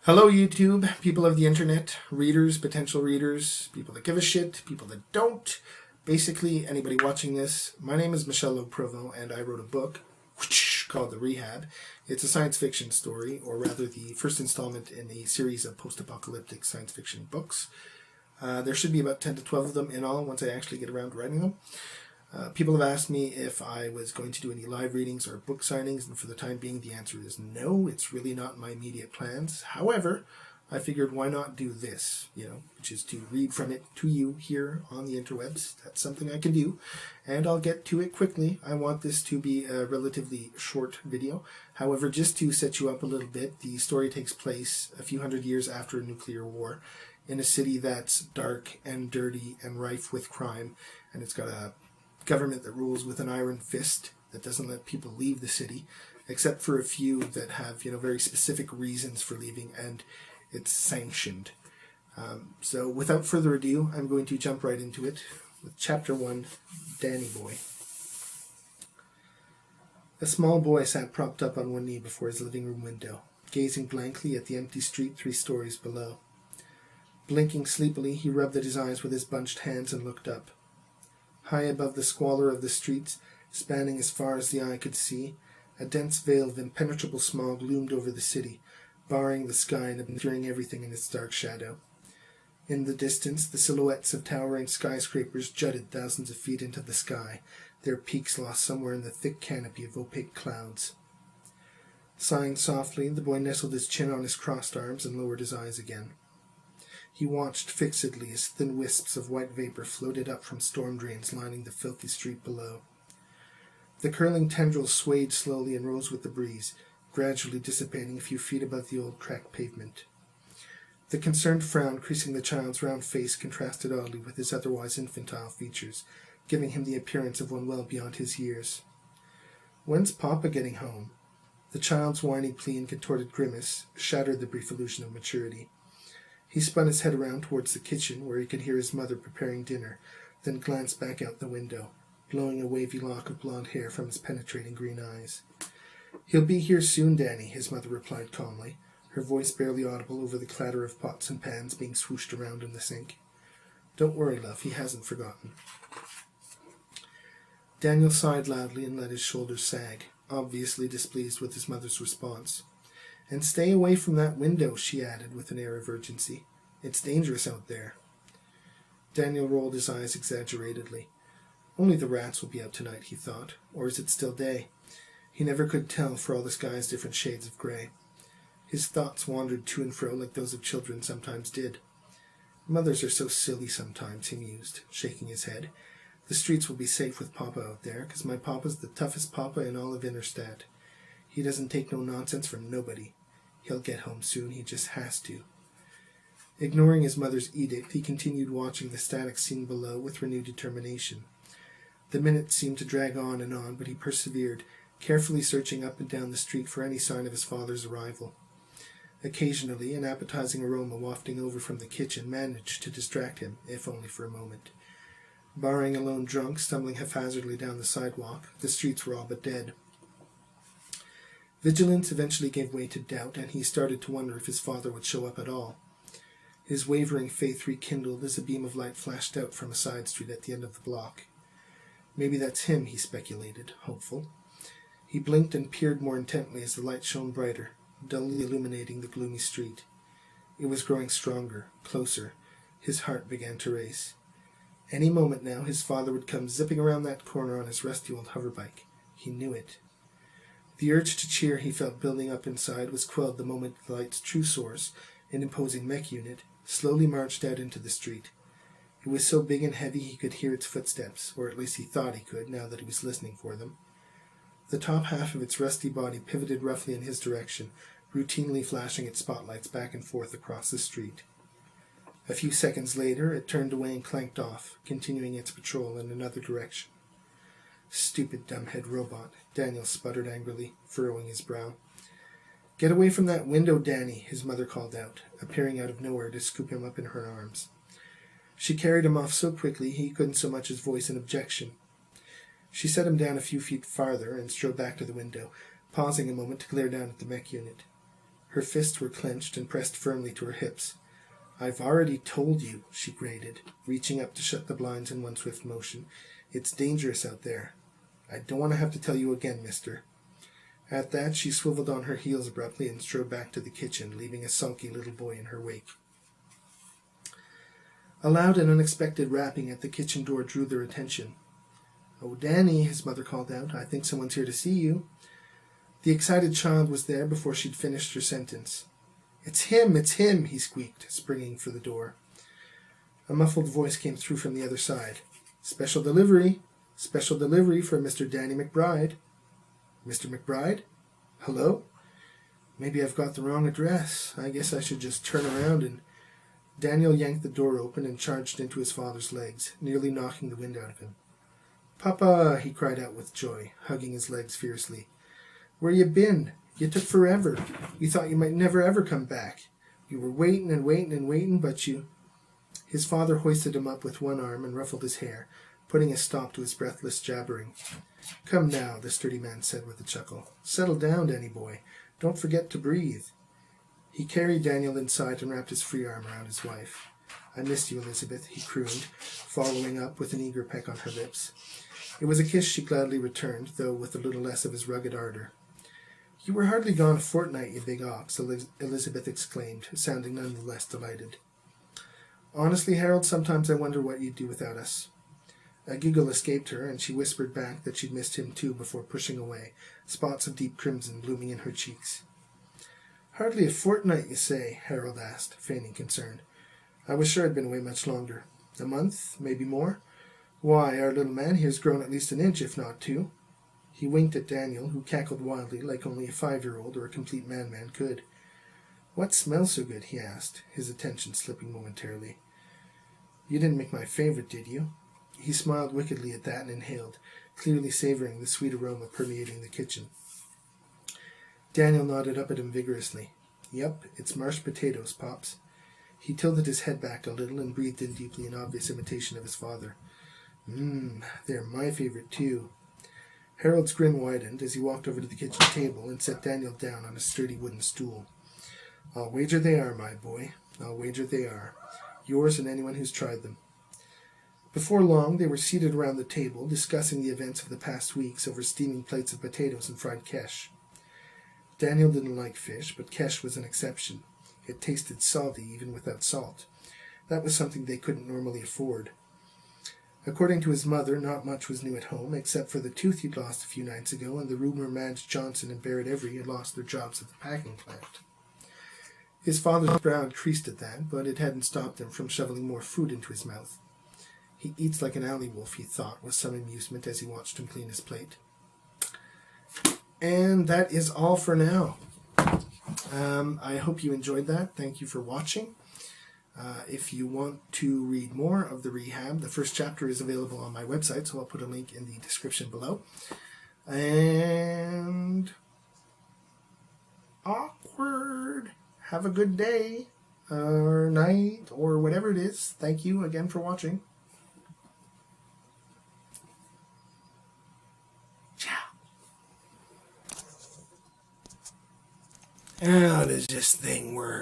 Hello YouTube, people of the internet, readers, potential readers, people that give a shit, people that don't, basically anybody watching this. My name is Michel Logue-Provost and I wrote a book called The Rehab. It's a science fiction story, or rather the first installment in the series of post-apocalyptic science fiction books. There should be about 10 to 12 of them in all once I actually get around to writing them. People have asked me if I was going to do any live readings or book signings, and for the time being the answer is no. It's really not in my immediate plans. However, I figured why not do this, which is to read from it to you here on the interwebs. That's something I can do, and I'll get to it quickly. I want this to be a relatively short video. However, just to set you up a little bit, the story takes place a few hundred years after a nuclear war in a city that's dark and dirty and rife with crime, and it's got a government that rules with an iron fist that doesn't let people leave the city, except for a few that have, very specific reasons for leaving, and it's sanctioned. So without further ado, I'm going to jump right into it with Chapter 1, Danny Boy. A small boy sat propped up on one knee before his living room window, gazing blankly at the empty street 3 stories below. Blinking sleepily, he rubbed at his eyes with his bunched hands and looked up. High above the squalor of the streets, spanning as far as the eye could see, a dense veil of impenetrable smog loomed over the city, barring the sky and obscuring everything in its dark shadow. In the distance, the silhouettes of towering skyscrapers jutted thousands of feet into the sky, their peaks lost somewhere in the thick canopy of opaque clouds. Sighing softly, the boy nestled his chin on his crossed arms and lowered his eyes again. He watched fixedly as thin wisps of white vapor floated up from storm drains lining the filthy street below. The curling tendrils swayed slowly and rose with the breeze, gradually dissipating a few feet above the old cracked pavement. The concerned frown creasing the child's round face contrasted oddly with his otherwise infantile features, giving him the appearance of one well beyond his years. "When's Papa getting home?" The child's whiny plea and contorted grimace shattered the brief illusion of maturity. He spun his head around towards the kitchen, where he could hear his mother preparing dinner, then glanced back out the window, blowing a wavy lock of blonde hair from his penetrating green eyes. "He'll be here soon, Danny," his mother replied calmly, her voice barely audible over the clatter of pots and pans being swooshed around in the sink. "Don't worry, love, he hasn't forgotten." Daniel sighed loudly and let his shoulders sag, obviously displeased with his mother's response. "And stay away from that window," she added with an air of urgency. "It's dangerous out there." Daniel rolled his eyes exaggeratedly. Only the rats will be out tonight, he thought. Or is it still day? He never could tell for all the sky's different shades of grey. His thoughts wandered to and fro like those of children sometimes did. "Mothers are so silly sometimes," he mused, shaking his head. "The streets will be safe with Papa out there, 'cause my Papa's the toughest Papa in all of Innerstadt. He doesn't take no nonsense from nobody. He'll get home soon, he just has to." Ignoring his mother's edict, he continued watching the static scene below with renewed determination. The minutes seemed to drag on, but he persevered, carefully searching up and down the street for any sign of his father's arrival. Occasionally, an appetizing aroma wafting over from the kitchen managed to distract him, if only for a moment. Barring a lone drunk stumbling haphazardly down the sidewalk, the streets were all but dead. Vigilance eventually gave way to doubt, and he started to wonder if his father would show up at all. His wavering faith rekindled as a beam of light flashed out from a side street at the end of the block. Maybe that's him, he speculated, hopeful. He blinked and peered more intently as the light shone brighter, dully illuminating the gloomy street. It was growing stronger, closer. His heart began to race. Any moment now his father would come zipping around that corner on his rusty old hoverbike. He knew it. The urge to cheer he felt building up inside was quelled the moment the light's true source, an imposing mech unit, slowly marched out into the street. It was so big and heavy he could hear its footsteps, or at least he thought he could now that he was listening for them. The top half of its rusty body pivoted roughly in his direction, routinely flashing its spotlights back and forth across the street. A few seconds later it turned away and clanked off, continuing its patrol in another direction. "Stupid dumbhead robot," Daniel sputtered angrily, furrowing his brow. "Get away from that window, Danny," his mother called out, appearing out of nowhere to scoop him up in her arms. She carried him off so quickly he couldn't so much as voice an objection. She set him down a few feet farther and strode back to the window, pausing a moment to glare down at the mech unit. Her fists were clenched and pressed firmly to her hips. "I've already told you," she grated, reaching up to shut the blinds in one swift motion. "It's dangerous out there. I don't want to have to tell you again, mister." At that, she swiveled on her heels abruptly and strode back to the kitchen, leaving a sulky little boy in her wake. A loud and unexpected rapping at the kitchen door drew their attention. "Oh, Danny," his mother called out, "I think someone's here to see you." The excited child was there before she'd finished her sentence. It's him, he squeaked, springing for the door. A muffled voice came through from the other side. Special delivery for Mr. Danny McBride." "Mr. McBride? Hello? Maybe I've got the wrong address. I guess I should just turn around and..." Daniel yanked the door open and charged into his father's legs, nearly knocking the wind out of him. "Papa," he cried out with joy, hugging his legs fiercely. "Where you been? You took forever. We thought you might never ever come back. We were waiting and waiting and waiting, but you..." His father hoisted him up with one arm and ruffled his hair, putting a stop to his breathless jabbering. "Come now," the sturdy man said with a chuckle. "Settle down, Danny boy. Don't forget to breathe." He carried Daniel inside and wrapped his free arm around his wife. "I missed you, Elizabeth," he crooned, following up with an eager peck on her lips. It was a kiss she gladly returned, though with a little less of his rugged ardor. "You were hardly gone a fortnight, you big ox," Elizabeth exclaimed, sounding none the less delighted. "Honestly, Harold, sometimes I wonder what you'd do without us." A giggle escaped her, and she whispered back that she'd missed him too before pushing away, spots of deep crimson blooming in her cheeks. "Hardly a fortnight, you say?" Harold asked, feigning concern. "I was sure I'd been away much longer. A month, maybe more. Why, our little man here's grown at least an inch, if not two." He winked at Daniel, who cackled wildly like only a 5-year-old or a complete man could. "What smells so good?" he asked, his attention slipping momentarily. "You didn't make my favorite, did you?" He smiled wickedly at that and inhaled, clearly savoring the sweet aroma permeating the kitchen. Daniel nodded up at him vigorously. "Yep, it's mashed potatoes, Pops." He tilted his head back a little and breathed in deeply in obvious imitation of his father. They're my favorite too." Harold's grin widened as he walked over to the kitchen table and set Daniel down on a sturdy wooden stool. "I'll wager they are, my boy. I'll wager they are. Yours and anyone who's tried them." Before long, they were seated around the table, discussing the events of the past weeks over steaming plates of potatoes and fried kesh. Daniel didn't like fish, but kesh was an exception. It tasted salty even without salt. That was something they couldn't normally afford. According to his mother, not much was new at home, except for the tooth he'd lost a few nights ago and the rumor Madge Johnson and Barrett Every had lost their jobs at the packing plant. His father's brow creased at that, but it hadn't stopped him from shoveling more food into his mouth. "He eats like an alley wolf," he thought, with some amusement as he watched him clean his plate. And that is all for now. I hope you enjoyed that. Thank you for watching. If you want to read more of the Rehab, the first chapter is available on my website, so I'll put a link in the description below. And awkward. Have a good day, or night, or whatever it is. Thank you again for watching. How does this thing work?